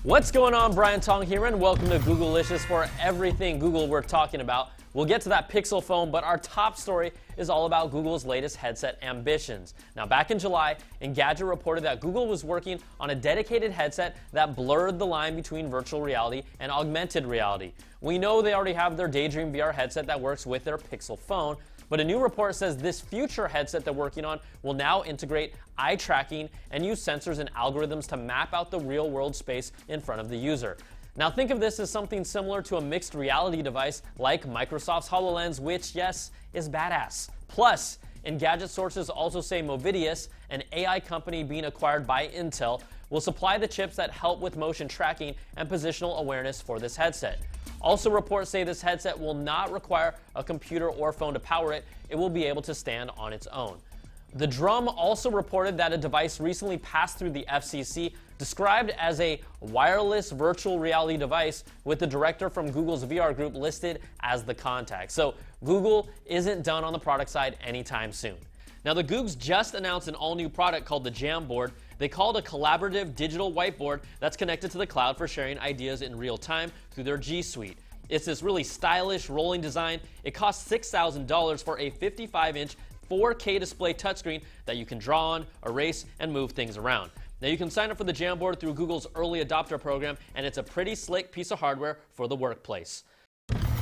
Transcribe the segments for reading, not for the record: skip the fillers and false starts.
What's going on? Brian Tong here, and welcome to Googlicious for everything Google we're talking about. We'll get to that Pixel phone, but our top story is all about Google's latest headset ambitions. Now, back in July, Engadget reported that Google was working on a dedicated headset that blurred the line between virtual reality and augmented reality. We know they already have their Daydream VR headset that works with their Pixel phone, but a new report says this future headset they're working on will now integrate eye tracking and use sensors and algorithms to map out the real-world space in front of the user. Now think of this as something similar to a mixed reality device like Microsoft's HoloLens, which, yes, is badass. Plus, Engadget sources also say Movidius, an AI company being acquired by Intel, will supply the chips that help with motion tracking and positional awareness for this headset. Also, reports say this headset will not require a computer or phone to power it. It will be able to stand on its own. The Drum also reported that a device recently passed through the FCC described as a wireless virtual reality device, with the director from Google's VR group listed as the contact. So Google isn't done on the product side anytime soon. Now, the Googs just announced an all-new product called the Jamboard. They call it a collaborative digital whiteboard that's connected to the cloud for sharing ideas in real time through their G Suite. It's this really stylish, rolling design. It costs $6,000 for a 55-inch 4K display touchscreen that you can draw on, erase, and move things around. Now, you can sign up for the Jamboard through Google's early adopter program, and it's a pretty slick piece of hardware for the workplace.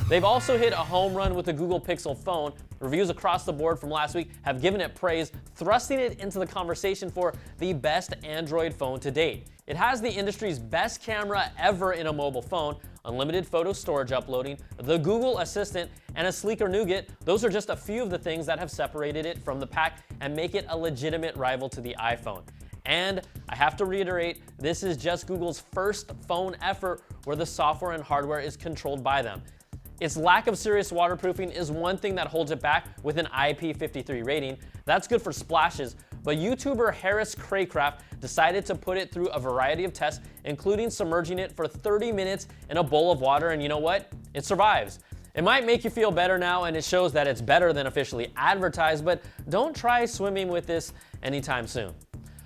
They've also hit a home run with the Google Pixel phone. Reviews across the board from last week have given it praise, thrusting it into the conversation for the best Android phone to date. It has the industry's best camera ever in a mobile phone, unlimited photo storage uploading, the Google Assistant, and a sleeker nougat. Those are just a few of the things that have separated it from the pack and make it a legitimate rival to the iPhone. And I have to reiterate, this is just Google's first phone effort where the software and hardware is controlled by them. Its lack of serious waterproofing is one thing that holds it back with an IP53 rating. That's good for splashes, but YouTuber Harris Craycraft decided to put it through a variety of tests, including submerging it for 30 minutes in a bowl of water, and you know what? It survives. It might make you feel better now, and it shows that it's better than officially advertised, but don't try swimming with this anytime soon.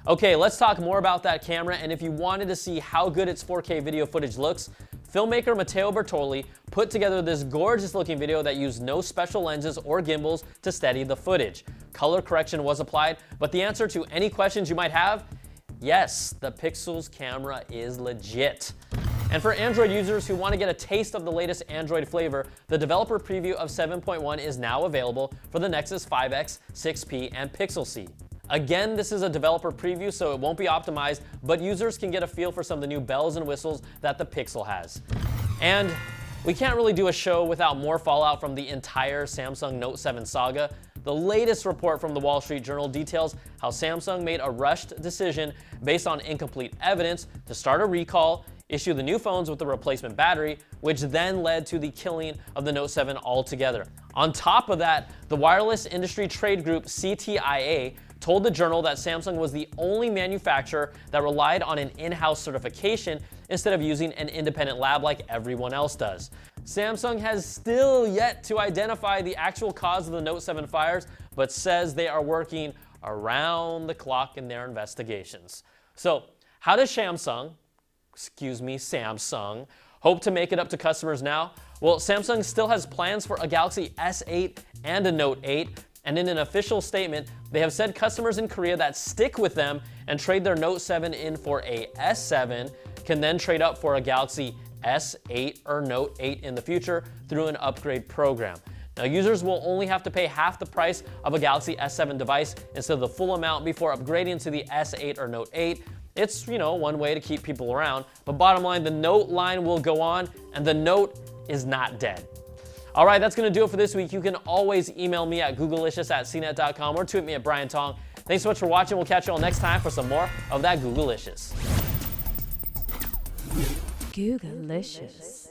Okay, let's talk more about that camera, and if you wanted to see how good its 4K video footage looks, filmmaker Matteo Bertoli put together this gorgeous looking video that used no special lenses or gimbals to steady the footage. Color correction was applied, but the answer to any questions you might have, yes, the Pixel's camera is legit. And for Android users who want to get a taste of the latest Android flavor, the developer preview of 7.1 is now available for the Nexus 5X, 6P, and Pixel C. Again, this is a developer preview, so it won't be optimized, but users can get a feel for some of the new bells and whistles that the Pixel has. And we can't really do a show without more fallout from the entire Samsung Note 7 saga. The latest report from the Wall Street Journal details how Samsung made a rushed decision based on incomplete evidence to start a recall, issue the new phones with the replacement battery, which then led to the killing of the Note 7 altogether. On top of that, the wireless industry trade group CTIA told the Journal that Samsung was the only manufacturer that relied on an in-house certification instead of using an independent lab like everyone else does. Samsung has still yet to identify the actual cause of the Note 7 fires, but says they are working around the clock in their investigations. So, how does Samsung hope to make it up to customers now? Well, Samsung still has plans for a Galaxy S8 and a Note 8, and in an official statement, they have said customers in Korea that stick with them and trade their Note 7 in for a S7 can then trade up for a Galaxy S8 or Note 8 in the future through an upgrade program. Now, users will only have to pay half the price of a Galaxy S7 device instead of the full amount before upgrading to the S8 or Note 8. It's, one way to keep people around, but bottom line, the Note line will go on, and the Note is not dead. All right, that's going to do it for this week. You can always email me at googlicious@cnet.com or tweet me at Brian Tong. Thanks so much for watching. We'll catch you all next time for some more of that Googlicious. Googlicious.